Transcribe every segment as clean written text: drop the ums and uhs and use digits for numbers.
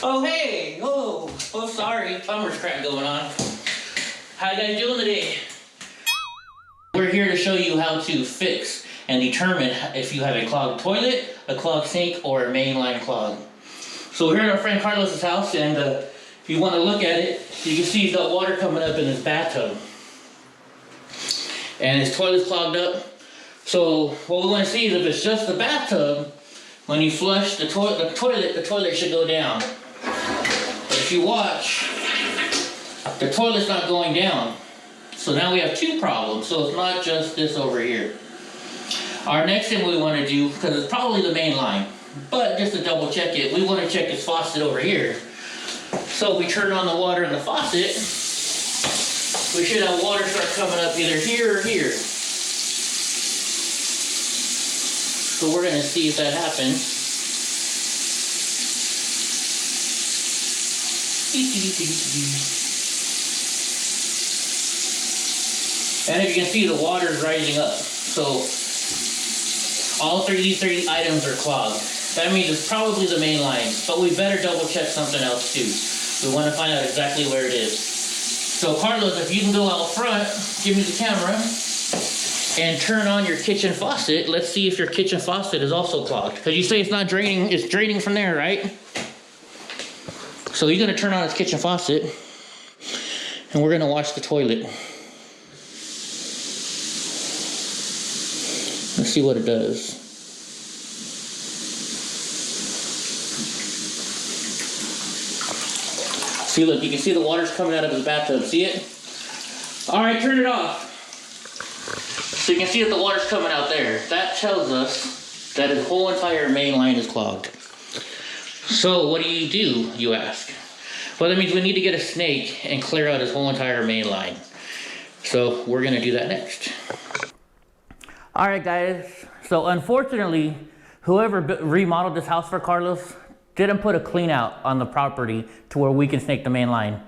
Oh, hey! Oh, sorry. Plumber's crap going on. How you guys doing today? We're here to show you how to fix and determine if you have a clogged toilet, a clogged sink, or a mainline clog. So we're here at our friend Carlos's house, and if you want to look at it, you can see he's got water coming up in his bathtub. And his toilet's clogged up. So what we want to see is if it's just the bathtub, when you flush the toilet should go down. But if you watch, the toilet's not going down. So now we have two problems. So it's not just this over here. Our next thing we want to do, because it's probably the main line, but just to double check it, we want to check this faucet over here. So we turn on the water in the faucet, we should have water start coming up either here or here. So we're going to see if that happens. And if you can see, the water is rising up. So all these three items are clogged. That means it's probably the main line, but we better double check something else too. We want to find out exactly where it is. So Carlos, if you can go out front, give me the camera, and turn on your kitchen faucet. Let's see if your kitchen faucet is also clogged. Because you say it's not draining, it's draining from there, right? So you're going to turn on his kitchen faucet, and we're going to wash the toilet. Let's see what it does. See, look, you can see the water's coming out of his bathtub. See it? All right, turn it off. So you can see that the water's coming out there. That tells us that his whole entire main line is clogged. So what do, you ask? Well, that means we need to get a snake and clear out his whole entire main line. So we're going to do that next. All right, guys. So unfortunately, whoever remodeled this house for Carlos didn't put a clean out on the property to where we can snake the main line.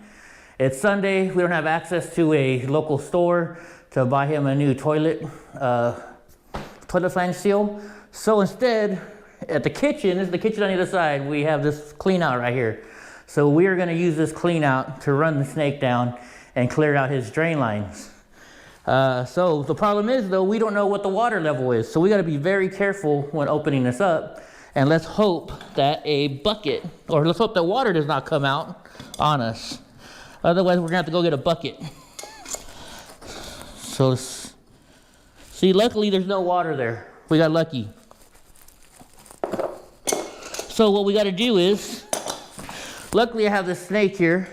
It's Sunday. We don't have access to a local store to buy him a new toilet flange seal. So instead, at the kitchen, this is the kitchen on the other side, we have this clean out right here. So we are going to use this clean out to run the snake down and clear out his drain lines. So the problem is, though, we don't know what the water level is. So we got to be very careful when opening this up. And let's hope that a bucket, or let's hope that water does not come out on us. Otherwise, we're going to have to go get a bucket. So, see, luckily there's no water there. We got lucky. So what we got to do is, luckily I have this snake here.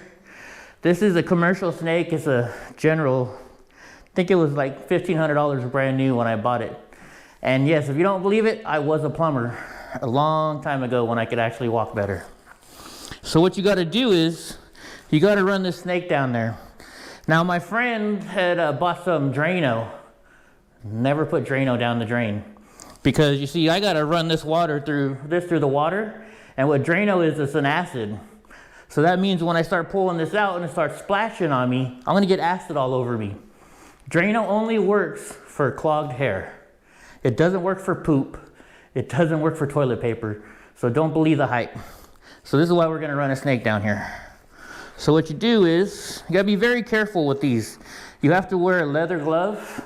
This is a commercial snake. It's a general, I think it was like $1,500 brand new when I bought it. And yes, if you don't believe it, I was a plumber a long time ago when I could actually walk better. So what you got to do is, you got to run this snake down there. Now my friend had bought some Drano. Never put Drano down the drain. Because you see, I got to run this water through the water. And what Drano is, it's an acid. So that means when I start pulling this out and it starts splashing on me, I'm going to get acid all over me. Drano only works for clogged hair. It doesn't work for poop. It doesn't work for toilet paper. So don't believe the hype. So this is why we're going to run a snake down here. So what you do is, you got to be very careful with these. You have to wear a leather glove,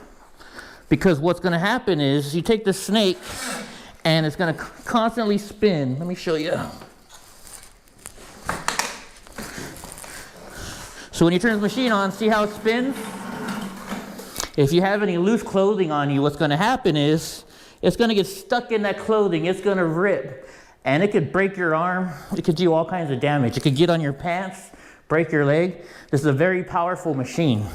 because what's going to happen is you take the snake and it's going to constantly spin. Let me show you. So when you turn the machine on, see how it spins? If you have any loose clothing on you, what's going to happen is it's going to get stuck in that clothing. It's going to rip, and it could break your arm. It could do all kinds of damage. It could get on your pants, break your leg. This is a very powerful machine.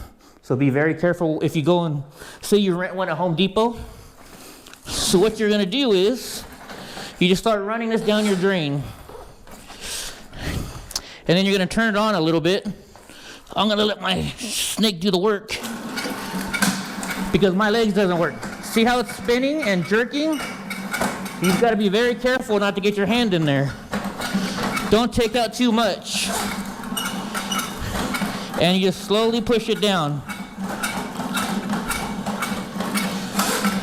So be very careful if you go and say you rent one at Home Depot. So what you're going to do is you just start running this down your drain. And then you're going to turn it on a little bit. I'm going to let my snake do the work because my legs doesn't work. See how it's spinning and jerking? You've got to be very careful not to get your hand in there. Don't take out too much. And you just slowly push it down.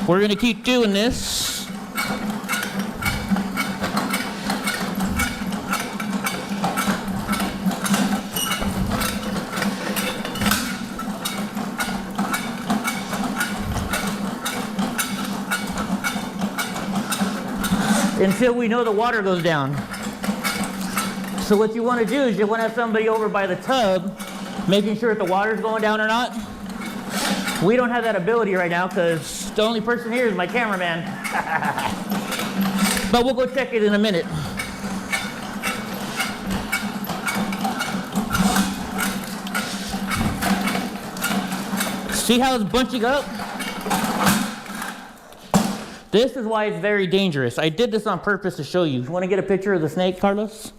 We're going to keep doing this. until we know the water goes down. So what you want to do is you want to have somebody over by the tub making sure if the water's going down or not. We don't have that ability right now because the only person here is my cameraman. But we'll go check it in a minute. See how it's bunching up? This is why it's very dangerous. I did this on purpose to show you. You want to get a picture of the snake, Carlos?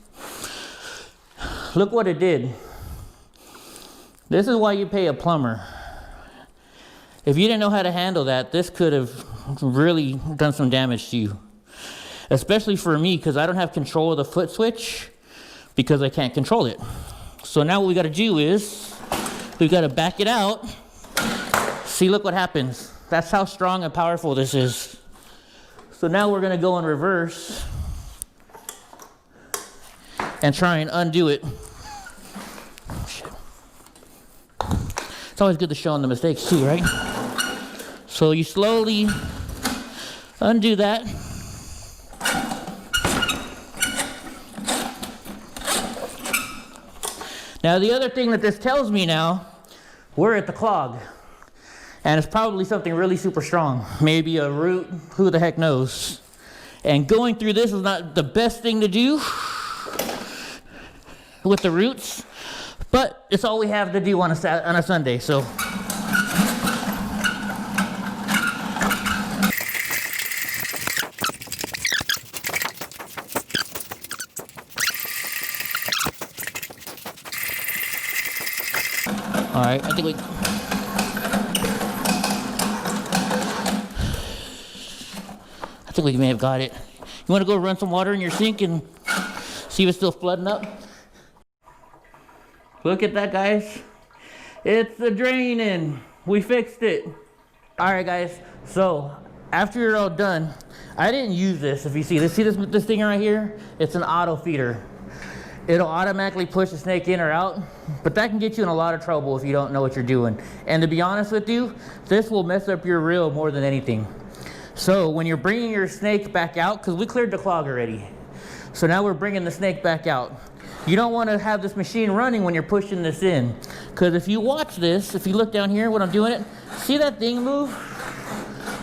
Look what it did. This is why you pay a plumber. If you didn't know how to handle that, this could have really done some damage to you. Especially for me, because I don't have control of the foot switch because I can't control it. So now what we got to do is we've got to back it out. See, look what happens. That's how strong and powerful this is. So now we're going to go in reverse and try and undo it. Shit. It's always good to show them the mistakes too, right? So you slowly undo that. Now the other thing that this tells me now, we're at the clog. And it's probably something really super strong. Maybe a root, who the heck knows. And going through this is not the best thing to do with the roots, but it's all we have to do on a Sunday, so. All right, I think we may have got it. You want to go run some water in your sink and see if it's still flooding up? Look at that, guys. It's the draining. We fixed it. All right, guys. So after you're all done, I didn't use this. If you see this thing right here, it's an auto feeder. It'll automatically push the snake in or out, but that can get you in a lot of trouble if you don't know what you're doing. And to be honest with you, this will mess up your reel more than anything. So when you're bringing your snake back out, because we cleared the clog already, so now we're bringing the snake back out. You don't want to have this machine running when you're pushing this in, because if you watch this, if you look down here when I'm doing it, see that thing move?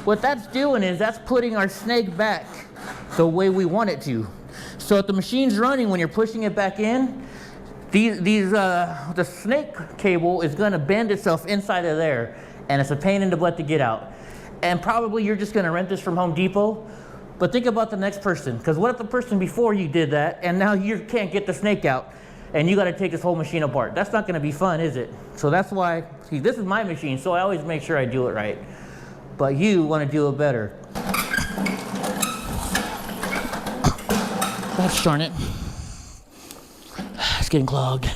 What that's doing is that's putting our snake back the way we want it to. So if the machine's running when you're pushing it back in, the snake cable is going to bend itself inside of there, and it's a pain in the butt to get out. And probably you're just going to rent this from Home Depot, but think about the next person, because what if the person before you did that, and now you can't get the snake out, and you got to take this whole machine apart? That's not going to be fun, is it? So that's why, see, this is my machine, so I always make sure I do it right. But you want to do it better. Gosh darn it. It's getting clogged.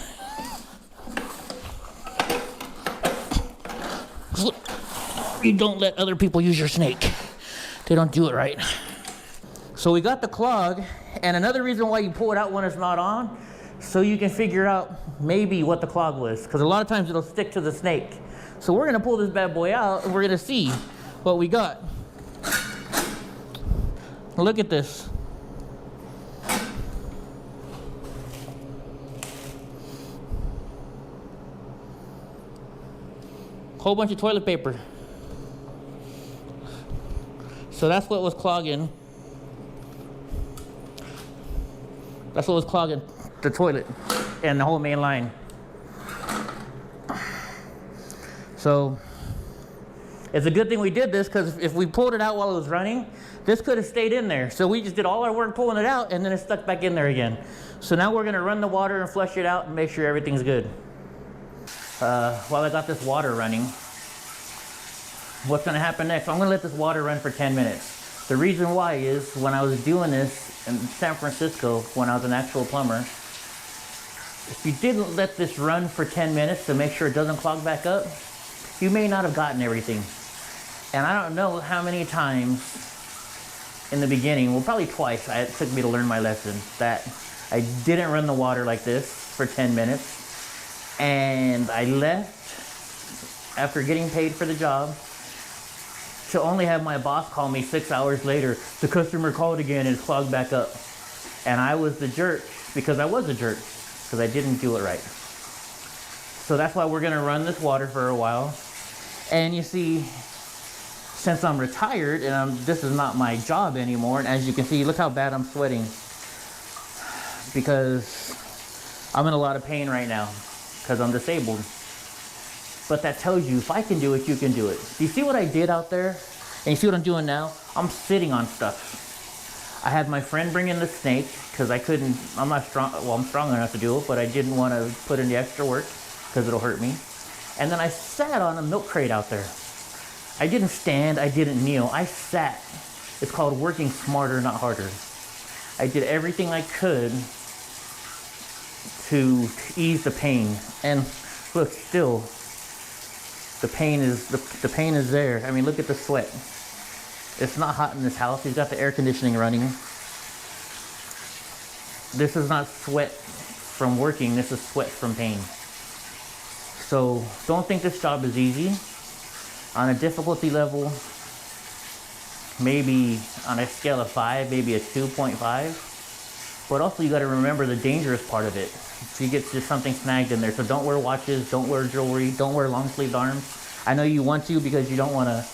You don't let other people use your snake. They don't do it right. So we got the clog, and another reason why you pull it out when it's not on, so you can figure out maybe what the clog was, because a lot of times it'll stick to the snake. So we're gonna pull this bad boy out, and we're gonna see what we got. Look at this. Whole bunch of toilet paper. So that's what was clogging. That's what was clogging the toilet and the whole main line. So it's a good thing we did this, because if we pulled it out while it was running, this could have stayed in there. So we just did all our work pulling it out, and then it's stuck back in there again. So now we're gonna run the water and flush it out and make sure everything's good. While I got this water running, what's gonna happen next? I'm gonna let this water run for 10 minutes. The reason why is when I was doing this in San Francisco, when I was an actual plumber, if you didn't let this run for 10 minutes to make sure it doesn't clog back up, you may not have gotten everything. And I don't know how many times in the beginning, well, probably twice, it took me to learn my lesson, that I didn't run the water like this for 10 minutes. And I left after getting paid for the job, to only have my boss call me 6 hours later. The customer called again and it's clogged back up. And I was the jerk because I was a jerk because I didn't do it right. So that's why we're gonna run this water for a while. And you see, since I'm retired and this is not my job anymore, and as you can see, look how bad I'm sweating because I'm in a lot of pain right now because I'm disabled. But that tells you, if I can do it, you can do it. Do you see what I did out there? And you see what I'm doing now? I'm sitting on stuff. I had my friend bring in the snake because I'm not strong, well, I'm strong enough to do it, but I didn't want to put in the extra work because it'll hurt me. And then I sat on a milk crate out there. I didn't stand, I didn't kneel, I sat. It's called working smarter, not harder. I did everything I could to ease the pain. And look, still, the pain is there. I mean, look at the sweat. It's not hot in this house. He's got the air conditioning running. This is not sweat from working. This is sweat from pain. So don't think this job is easy. On a difficulty level, maybe on a scale of 5, maybe a 2.5. But also you got to remember the dangerous part of it. You get just something snagged in there. So don't wear watches, don't wear jewelry, don't wear long sleeved arms. I know you want to because you don't want to,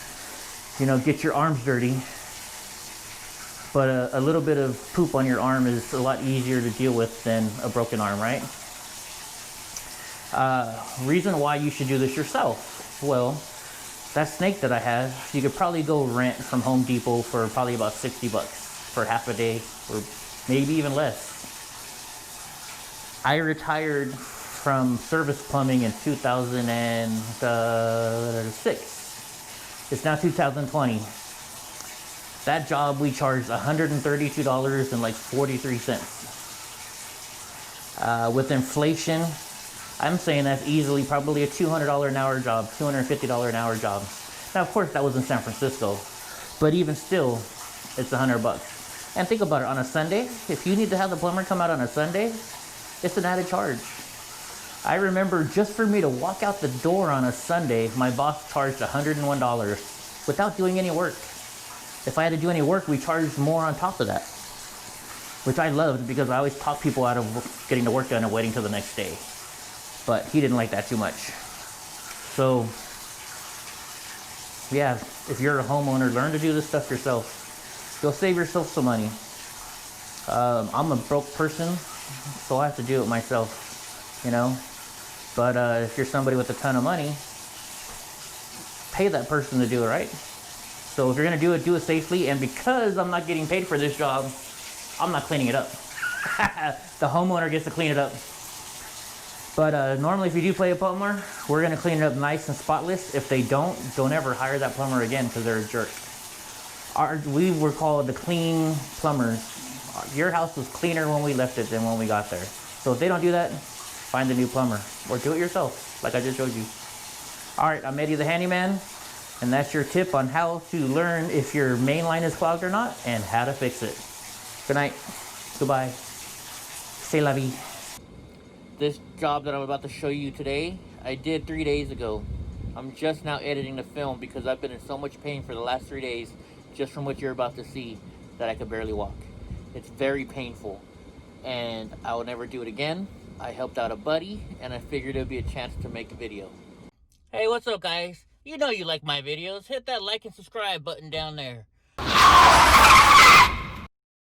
you know, get your arms dirty. But a little bit of poop on your arm is a lot easier to deal with than a broken arm, right? Reason why you should do this yourself. Well, that snake that I have, you could probably go rent from Home Depot for probably about 60 bucks for half a day, or maybe even less. I retired from service plumbing in 2006. It's now 2020. That job we charged $132.43. With inflation, I'm saying that's easily probably a $200 an hour job, $250 an hour job. Now, of course, that was in San Francisco, but even still, it's $100 bucks. And think about it, on a Sunday, if you need to have the plumber come out on a Sunday, it's an added charge. I remember just for me to walk out the door on a Sunday, my boss charged $101 without doing any work. If I had to do any work, we charged more on top of that, which I loved because I always talk people out of getting the work done and waiting till the next day. But he didn't like that too much. So, yeah, if you're a homeowner, learn to do this stuff yourself. You'll save yourself some money. I'm a broke person, so I have to do it myself, you know? But if you're somebody with a ton of money, pay that person to do it, right? So if you're gonna do it safely, and because I'm not getting paid for this job, I'm not cleaning it up. The homeowner gets to clean it up. But normally if you do play a plumber, we're gonna clean it up nice and spotless. If they don't ever hire that plumber again because they're a jerk. We were called the clean plumbers. Your house was cleaner when we left it than when we got there. So if they don't do that, find a new plumber or do it yourself, like I just showed you. All right, I'm Eddie the Handyman, and that's your tip on how to learn if your main line is clogged or not and how to fix it. Good night. Goodbye. C'est la vie. This job that I'm about to show you today, I did 3 days ago. I'm just now editing the film because I've been in so much pain for the last 3 days, just from what you're about to see, that I could barely walk. It's very painful, and I will never do it again. I helped out a buddy, and I figured it would be a chance to make a video. Hey, what's up, guys? You know you like my videos. Hit that like and subscribe button down there.